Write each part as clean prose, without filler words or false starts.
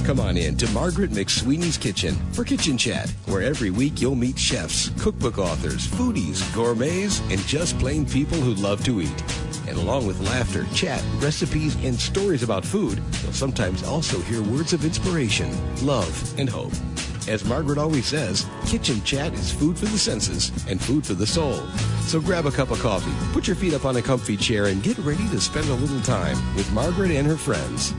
Come on in to Margaret McSweeney's Kitchen for Kitchen Chat, where every week you'll meet chefs, cookbook authors, foodies, gourmets, and just plain people who love to eat. And along with laughter, chat, recipes, and stories about food, you'll sometimes also hear words of inspiration, love, and hope. As Margaret always says, Kitchen Chat is food for the senses and food for the soul. So grab a cup of coffee, put your feet up on a comfy chair, and get ready to spend a little time with Margaret and her friends.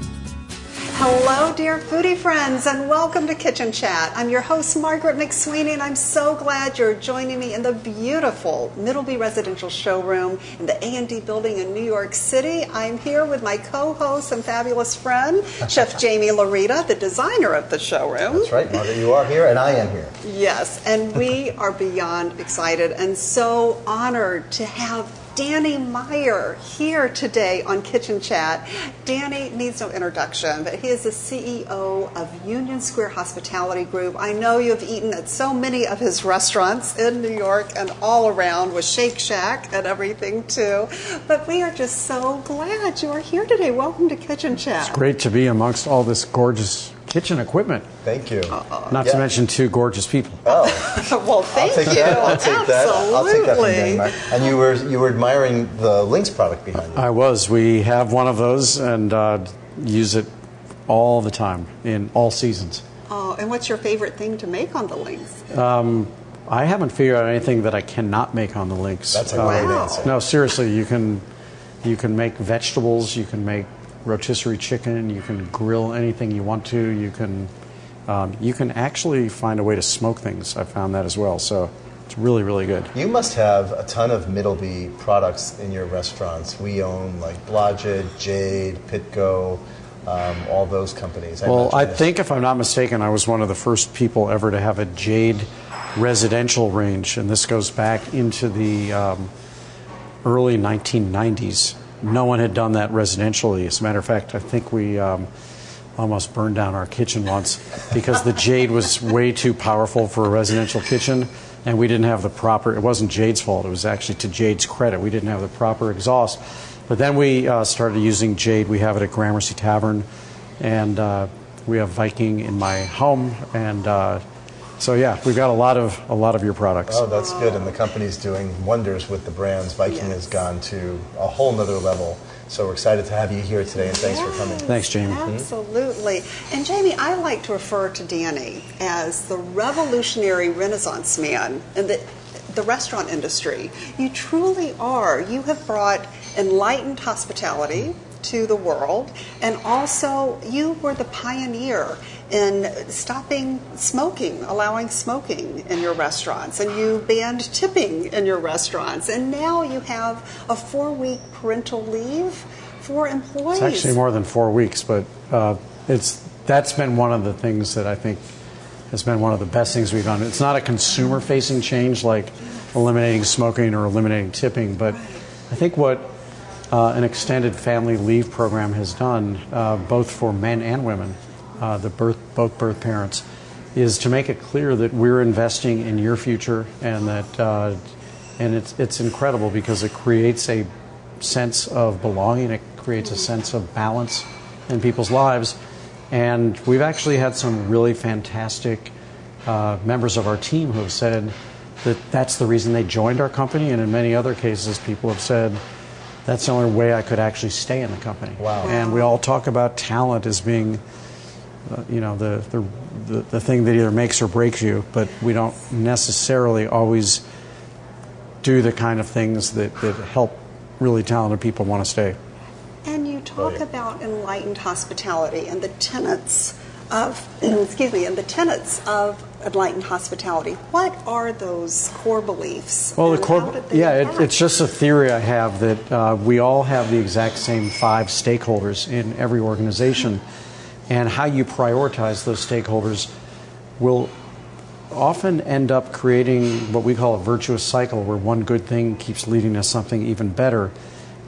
Hello, dear foodie friends, and welcome to Kitchen Chat. I'm your host, Margaret McSweeney, and I'm so glad you're joining me in the beautiful Middleby Residential Showroom in the A&D building in New York City. I'm here with my co-host and fabulous friend, Chef Jaime Laurita, the designer of the showroom. That's right, Margaret, you are here, and I am here. Yes, and we are beyond excited and so honored to have Danny Meyer here today on Kitchen Chat. Danny needs no introduction, but he is the CEO of Union Square Hospitality Group. I know you've eaten at so many of his restaurants in New York and all around with Shake Shack and everything too. But we are just so glad you are here today. Welcome to Kitchen Chat. It's great to be amongst all this gorgeous kitchen equipment. Thank you. Not to mention two gorgeous people. Oh, well, thank you. I'll take that. I'll take that from Danny Meyer. And you were admiring the Lynx product behind you. I was. We have one of those and use it all the time in all seasons. Oh, and what's your favorite thing to make on the Lynx? I haven't figured out anything that I cannot make on the Lynx. That's a great answer. No, seriously, you can make vegetables, you can make rotisserie chicken, you can grill anything you want to, you can actually find a way to smoke things. I found that as well, so it's really, really good. You must have a ton of Middleby products in your restaurants. We own like Blodgett, Jade, Pitco, all those companies. I think if I'm not mistaken, I was one of the first people ever to have a Jade residential range, and this goes back into the early 1990s. No one had done that residentially. As a matter of fact, I think we almost burned down our kitchen once because the Jade was way too powerful for a residential kitchen, and we didn't have the proper, it wasn't Jade's fault, it was actually to Jade's credit. We didn't have the proper exhaust. But then we started using Jade. We have it at Gramercy Tavern, and we have Viking in my home, and so yeah, we've got a lot of your products. Oh, that's good, and the company's doing wonders with the brands. Viking has gone to a whole nother level. So we're excited to have you here today, and thanks for coming. Thanks, Jamie. Absolutely. And Jamie, I like to refer to Danny as the revolutionary Renaissance man in the restaurant industry. You truly are. You have brought enlightened hospitality to the world, and also you were the pioneer in stopping smoking, allowing smoking in your restaurants, and you banned tipping in your restaurants, and now you have a 4-week parental leave for employees. It's actually more than 4 weeks, but that's been one of the things that I think has been one of the best things we've done. It's not a consumer-facing change like eliminating smoking or eliminating tipping, but I think what an extended family leave program has done, both for men and women, both birth parents, is to make it clear that we're investing in your future, and that and it's incredible because it creates a sense of belonging, it creates a sense of balance in people's lives, and we've actually had some really fantastic members of our team who have said that that's the reason they joined our company, and in many other cases people have said that's the only way I could actually stay in the company. Wow. And we all talk about talent as being the thing that either makes or breaks you, but we don't necessarily always do the kind of things that help really talented people want to stay. And you talk about enlightened hospitality and the tenets of enlightened hospitality. What are those core beliefs? Well, it's just a theory I have that we all have the exact same 5 stakeholders in every organization, and how you prioritize those stakeholders will often end up creating what we call a virtuous cycle, where one good thing keeps leading to something even better.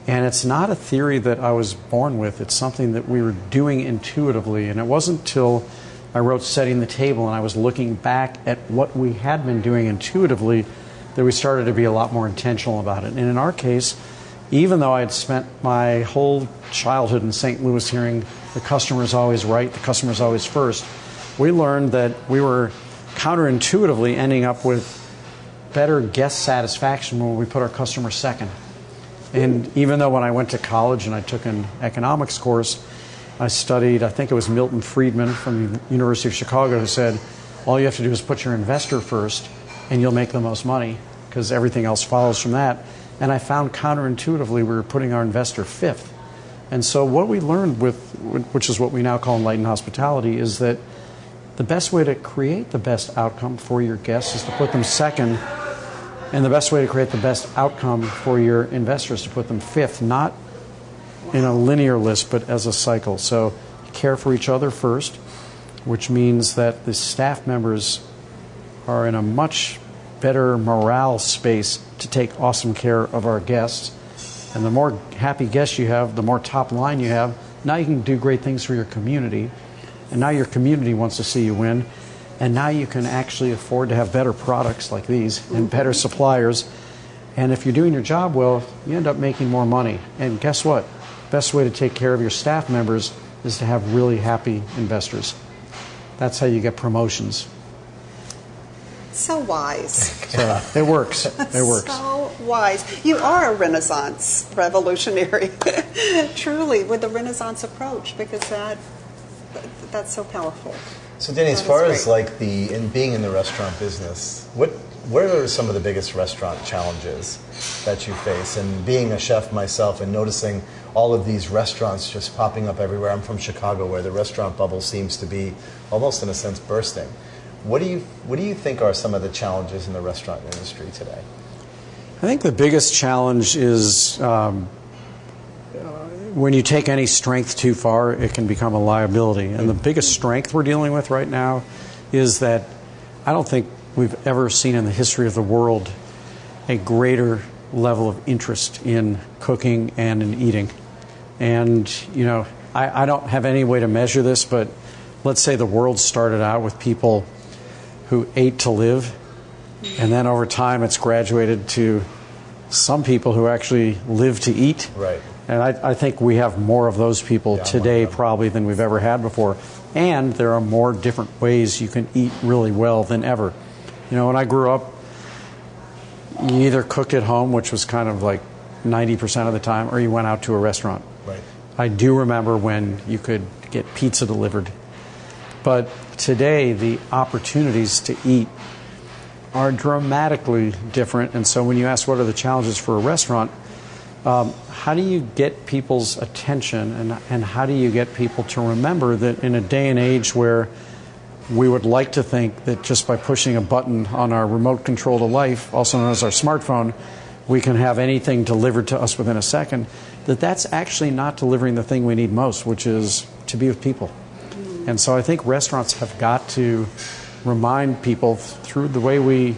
And it's not a theory that I was born with. It's something that we were doing intuitively. And it wasn't till I wrote Setting the Table and I was looking back at what we had been doing intuitively that we started to be a lot more intentional about it. And in our case, even though I'd spent my whole childhood in St. Louis hearing the customer's always right, the customer's always first, we learned that we were counterintuitively ending up with better guest satisfaction when we put our customer second. And even though when I went to college and I took an economics course, I studied, I think it was Milton Friedman from the University of Chicago, who said, all you have to do is put your investor first and you'll make the most money, because everything else follows from that. And I found counterintuitively we were putting our investor fifth. And so what we learned which is what we now call Enlightened Hospitality, is that the best way to create the best outcome for your guests is to put them second, and the best way to create the best outcome for your investors is to put them fifth, not in a linear list, but as a cycle. So care for each other first, which means that the staff members are in a much better morale space to take awesome care of our guests. And the more happy guests you have, the more top line you have. Now you can do great things for your community. And now your community wants to see you win. And now you can actually afford to have better products like these and better suppliers. And if you're doing your job well, you end up making more money. And guess what? Best way to take care of your staff members is to have really happy investors. That's how you get promotions. So wise. So it works. It works. So wise. You are a Renaissance revolutionary, truly, with the Renaissance approach, because that's so powerful. So Danny, as far as like in being in the restaurant business, what are some of the biggest restaurant challenges that you face? And being a chef myself and noticing all of these restaurants just popping up everywhere. I'm from Chicago, where the restaurant bubble seems to be almost in a sense bursting. What do you think are some of the challenges in the restaurant industry today? I think the biggest challenge is when you take any strength too far, it can become a liability. And the biggest strength we're dealing with right now is that I don't think we've ever seen in the history of the world a greater level of interest in cooking and in eating. And, you know, I don't have any way to measure this, but let's say the world started out with people who ate to live, and then over time it's graduated to some people who actually live to eat. Right. And I think we have more of those people today probably than we've ever had before. And there are more different ways you can eat really well than ever. You know, when I grew up, you either cooked at home, which was kind of like 90% of the time, or you went out to a restaurant. Right. I do remember when you could get pizza delivered. But today, the opportunities to eat are dramatically different. And so when you ask what are the challenges for a restaurant, how do you get people's attention, and how do you get people to remember that in a day and age where we would like to think that just by pushing a button on our remote control to life, also known as our smartphone, we can have anything delivered to us within a second, that's actually not delivering the thing we need most, which is to be with people. And so I think restaurants have got to remind people through the way we,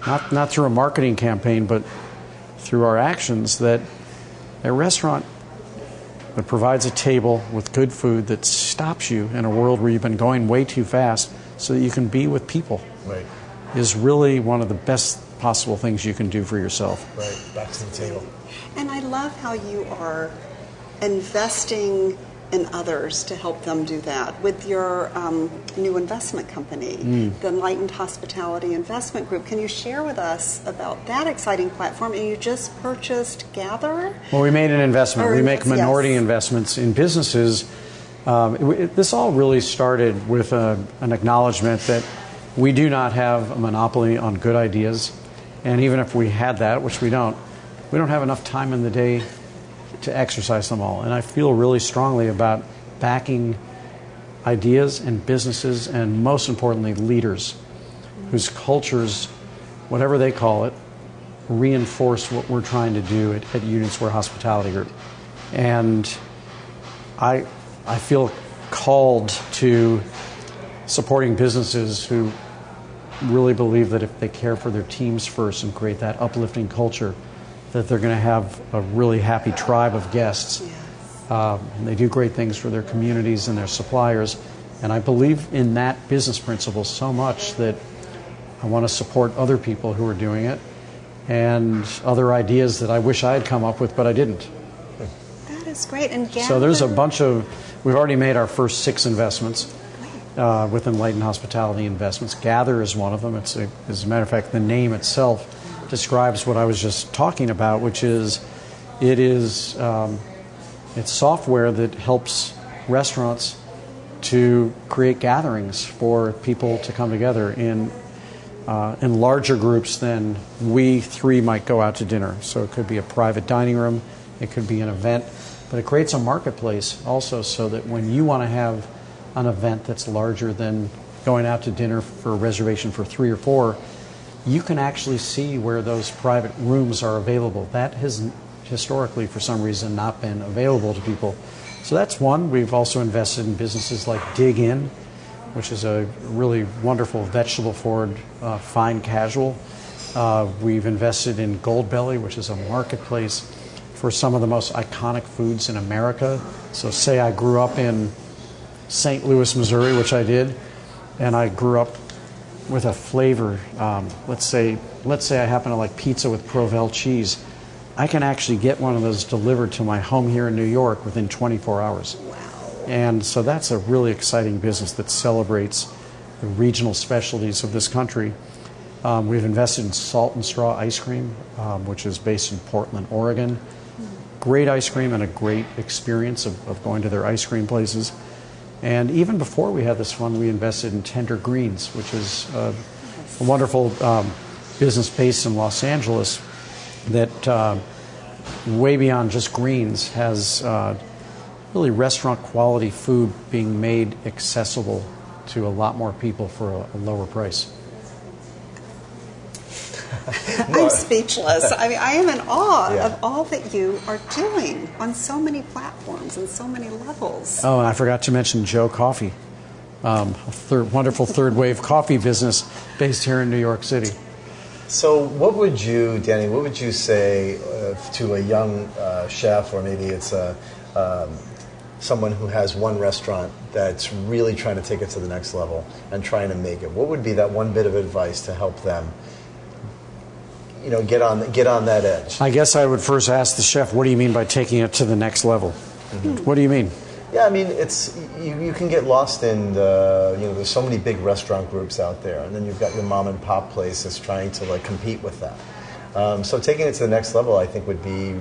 not through a marketing campaign, but through our actions, that a restaurant that provides a table with good food that stops you in a world where you've been going way too fast so that you can be with people is really one of the best possible things you can do for yourself. Right, back to the table. And I love how you are investing in others to help them do that with your new investment company, the Enlightened Hospitality Investment Group. Can you share with us about that exciting platform? And you just purchased Gather? Well, we made an investment. We make minority investments in businesses. This all really started with an acknowledgement that we do not have a monopoly on good ideas. And even if we had that, which we don't have enough time in the day to exercise them all. And I feel really strongly about backing ideas and businesses, and most importantly, leaders whose cultures, whatever they call it, reinforce what we're trying to do at Union Square Hospitality Group. And I feel called to supporting businesses who really believe that if they care for their teams first and create that uplifting culture, that they're going to have a really happy tribe of guests. And they do great things for their communities and their suppliers. And I believe in that business principle so much that I want to support other people who are doing it. and other ideas that I wish I had come up with, but I didn't. That is great. And so there's a bunch of, we've already made our first 6 investments with Enlightened Hospitality Investments. Gather is one of them. As a matter of fact, the name itself describes what I was just talking about, which is it's software that helps restaurants to create gatherings for people to come together in larger groups than we 3 might go out to dinner. So it could be a private dining room, it could be an event, but it creates a marketplace also so that when you want to have an event that's larger than going out to dinner for a reservation for 3 or 4, you can actually see where those private rooms are available. That has historically, for some reason, not been available to people. So that's one. We've also invested in businesses like Dig In, which is a really wonderful vegetable-forward fine casual. We've invested in Goldbelly, which is a marketplace for some of the most iconic foods in America. So say I grew up in St. Louis, Missouri, which I did, and I grew up with a flavor. Let's say I happen to like pizza with Provel cheese. I can actually get one of those delivered to my home here in New York within 24 hours. Wow. And so that's a really exciting business that celebrates the regional specialties of this country. We've invested in Salt and Straw Ice Cream, which is based in Portland, Oregon. Great ice cream and a great experience of going to their ice cream places. And even before we had this fund, we invested in Tender Greens, which is a wonderful business based in Los Angeles that way beyond just greens has really restaurant quality food being made accessible to a lot more people for a lower price. I'm speechless. I mean, I am in awe of all that you are doing on so many platforms and so many levels. Oh, and I forgot to mention Joe Coffee, a wonderful third wave coffee business based here in New York City. So what would you, Danny, what would you say to a young chef, or maybe it's someone who has one restaurant that's really trying to take it to the next level and trying to make it? What would be that one bit of advice to help them, get on that edge? I guess I would first ask the chef, what do you mean by taking it to the next level? Mm-hmm. What do you mean? Yeah, I mean, it's you can get lost in there's so many big restaurant groups out there, and then you've got your mom and pop places trying to compete with that. So taking it to the next level, I think, would be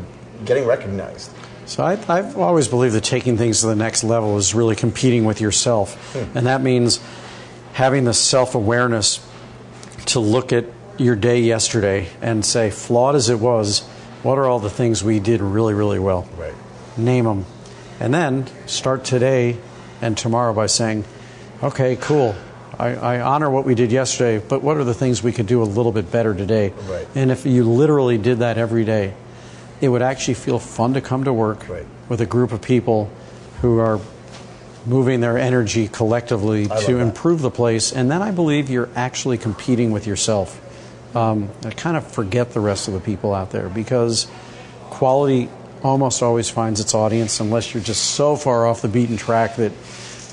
getting recognized. So I've always believed that taking things to the next level is really competing with yourself, and that means having the self-awareness to look at your day yesterday and say, flawed as it was, what are all the things we did really, really well? Right. Name them. And then start today and tomorrow by saying, okay, cool, I honor what we did yesterday, but what are the things we could do a little bit better today? Right. And if you literally did that every day, it would actually feel fun to come to work with a group of people who are moving their energy collectively to improve the place. And then I believe you're actually competing with yourself. I kind of forget the rest of the people out there, because quality almost always finds its audience unless you're just so far off the beaten track that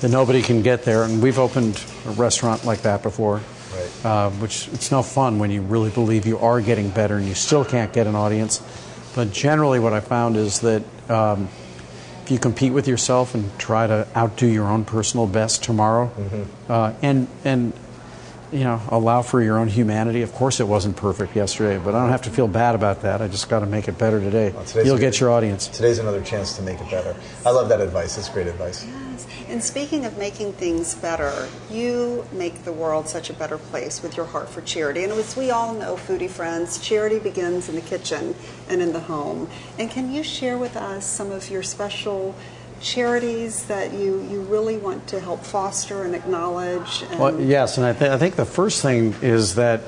nobody can get there. And we've opened a restaurant like that before, which it's no fun when you really believe you are getting better and you still can't get an audience. But generally what I found is that if you compete with yourself and try to outdo your own personal best tomorrow, and allow for your own humanity. Of course it wasn't perfect yesterday, but I don't have to feel bad about that. I just got to make it better today. You'll get your audience. Today's another chance to make it better. I love that advice. It's great advice. Yes. And speaking of making things better, you make the world such a better place with your heart for charity. And as we all know, foodie friends, charity begins in the kitchen and in the home. And can you share with us some of your special charities that you really want to help foster and acknowledge? Well, yes, and I think the first thing is that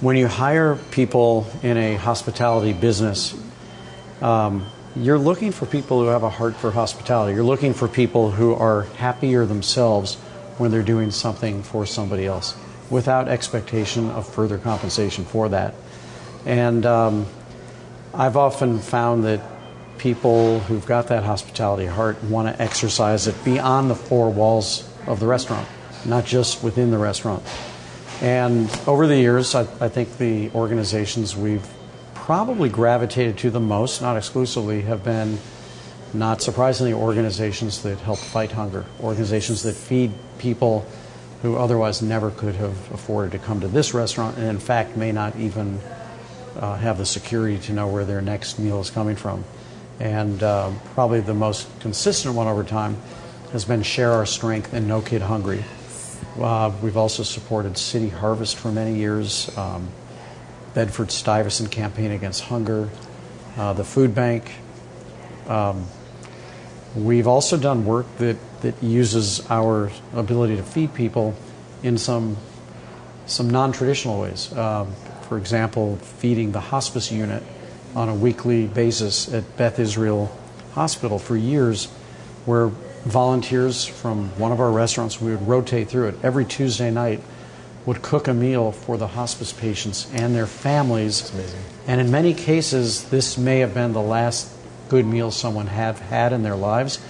when you hire people in a hospitality business, you're looking for people who have a heart for hospitality. You're looking for people who are happier themselves when they're doing something for somebody else without expectation of further compensation for that. And I've often found that people who've got that hospitality heart want to exercise it beyond the 4 walls of the restaurant, not just within the restaurant. And over the years, I think the organizations we've probably gravitated to the most, not exclusively, have been, not surprisingly, organizations that help fight hunger, organizations that feed people who otherwise never could have afforded to come to this restaurant, and in fact may not even have the security to know where their next meal is coming from. And probably the most consistent one over time has been Share Our Strength and No Kid Hungry. We've also supported City Harvest for many years, Bedford-Stuyvesant Campaign Against Hunger, the Food Bank. We've also done work that uses our ability to feed people in some non-traditional ways. For example, feeding the hospice unit on a weekly basis at Beth Israel Hospital for years, where volunteers from one of our restaurants, we would rotate through it, every Tuesday night would cook a meal for the hospice patients and their families. That's amazing. And in many cases, this may have been the last good meal someone had in their lives.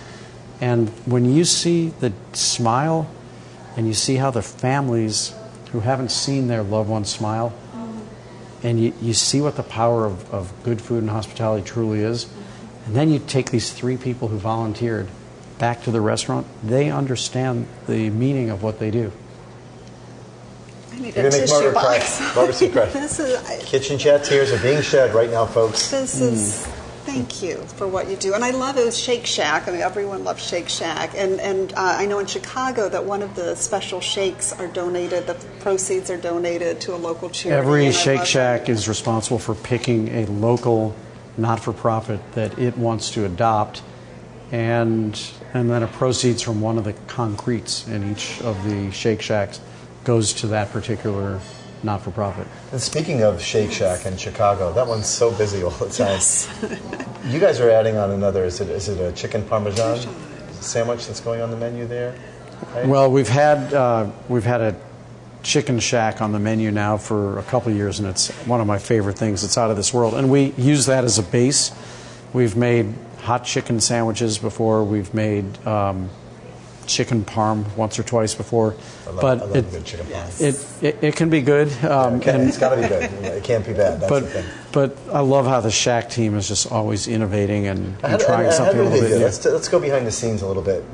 And when you see the smile and you see how the families who haven't seen their loved one smile, and you see what the power of good food and hospitality truly is, and then you take these 3 people who volunteered back to the restaurant, they understand the meaning of what they do. I need a tissue box. Kitchen chat tears are being shed right now, folks. This is... Thank you for what you do. And I love it with Shake Shack. I mean, everyone loves Shake Shack. And I know in Chicago that one of the special shakes are donated, the proceeds are donated to a local charity. Every Shake Shack is responsible for picking a local not-for-profit that it wants to adopt, and then a proceeds from one of the concretes in each of the Shake Shacks goes to that particular not-for-profit. And speaking of Shake Shack in Chicago, that one's so busy all the time. Yes. You guys are adding on another, is it a chicken parmesan sandwich that's going on the menu there? Right? Well, we've had a chicken shack on the menu now for a couple of years, and it's one of my favorite things. It's out of this world. And we use that as a base. We've made hot chicken sandwiches before. We've made chicken parm once or twice before. I love good chicken parm. It can be good. It's got to be good. It can't be bad. That's the thing. But I love how the Shack team is just always innovating and trying something a little bit new. Let's go behind the scenes a little bit,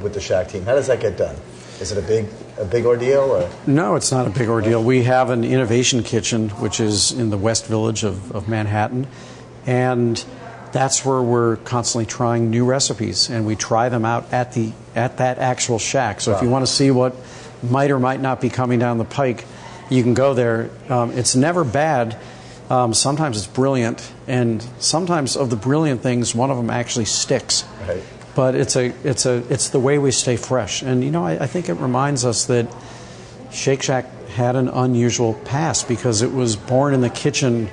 with the Shack team. How does that get done? Is it a big ordeal? Or? No, it's not a big ordeal. We have an innovation kitchen, which is in the West Village of Manhattan, and that's where we're constantly trying new recipes, and we try them out at that actual shack. So if you want to see what might or might not be coming down the pike, you can go there. It's never bad. Sometimes it's brilliant, and sometimes of the brilliant things, one of them actually sticks. Right. But it's the way we stay fresh. And I think it reminds us that Shake Shack had an unusual past because it was born in the kitchen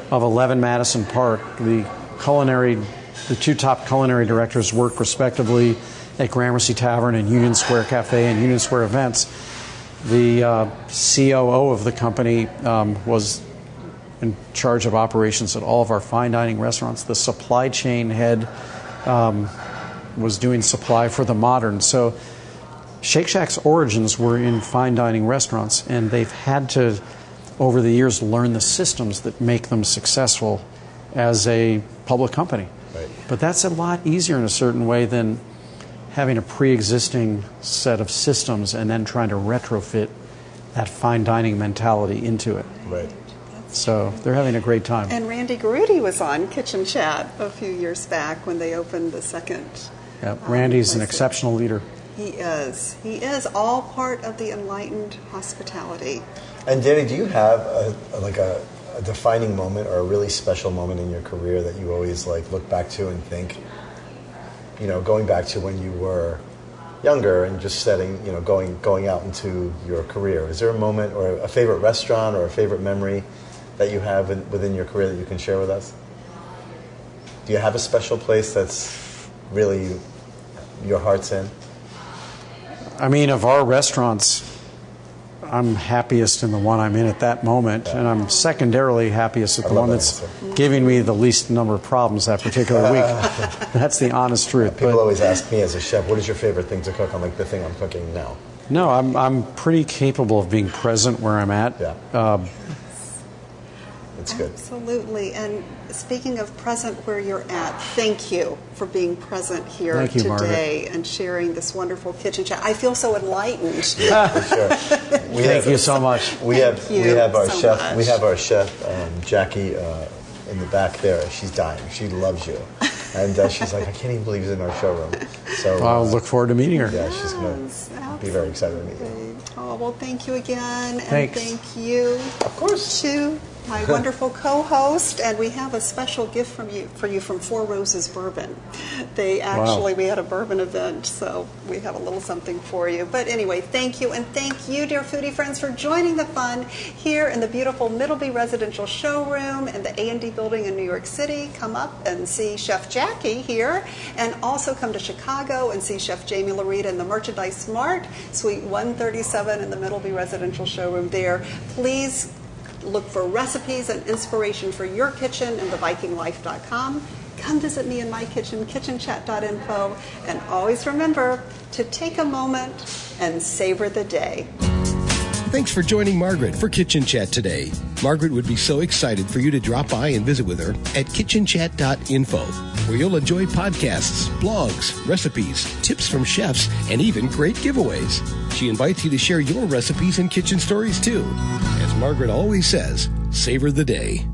of 11 Madison Park. The 2 top culinary directors worked respectively at Gramercy Tavern and Union Square Cafe and Union Square Events. The COO of the company was in charge of operations at all of our fine dining restaurants. The supply chain head was doing supply for the Modern. So Shake Shack's origins were in fine dining restaurants, and they've had to, over the years, learn the systems that make them successful as a public company. Right. But that's a lot easier in a certain way than having a pre-existing set of systems and then trying to retrofit that fine dining mentality into it. Right. So they're having a great time. And Randy Garutti was on Kitchen Chat a few years back when they opened the second. Yeah, Randy's an exceptional leader. He is. He is all part of the Enlightened Hospitality. And Danny, do you have a defining moment or a really special moment in your career that you always look back to and think, going back to when you were younger and just going out into your career? Is there a moment or a favorite restaurant or a favorite memory that you have within your career that you can share with us? Do you have a special place that's really your heart's in? I mean, of our restaurants, I'm happiest in the one I'm in at that moment, and I'm secondarily happiest at the one that's giving me the least number of problems that particular week. That's the honest truth. People always ask me as a chef, what is your favorite thing to cook? I'm like, the thing I'm cooking now. No, I'm pretty capable of being present where I'm at. Yeah. it's good. Absolutely. And speaking of present where you're at, thank you for being present here Thank you, today Margaret. and sharing this wonderful kitchen chat. I feel so enlightened. Yeah, for sure. Thank you so much. We have our so chef. much. We have our chef Jackie in the back there. She's dying. She loves you, and she's like, I can't even believe he's in our showroom. So I'll look forward to meeting her. yeah, she's going to be very excited to meet you. Oh, well, thank you again. Thanks. And thank you, Of course. to my wonderful co-host. And we have a special gift for you from Four Roses Bourbon. We had a bourbon event, so we have a little something for you. But anyway, thank you. And thank you, dear foodie friends, for joining the fun here in the beautiful Middleby Residential Showroom in the A&D building in New York City. Come up and see Chef Jackie here. And also come to Chicago and see Chef Jaime Laurita in the Merchandise Mart, Suite 137 in the Middleby Residential Showroom there. Please look for recipes and inspiration for your kitchen in thevikinglife.com. Come visit me in my kitchen, kitchenchat.info. And always remember to take a moment and savor the day. Thanks for joining Margaret for Kitchen Chat today. Margaret would be so excited for you to drop by and visit with her at kitchenchat.info, where you'll enjoy podcasts, blogs, recipes, tips from chefs, and even great giveaways. She invites you to share your recipes and kitchen stories too. As Margaret always says, savor the day.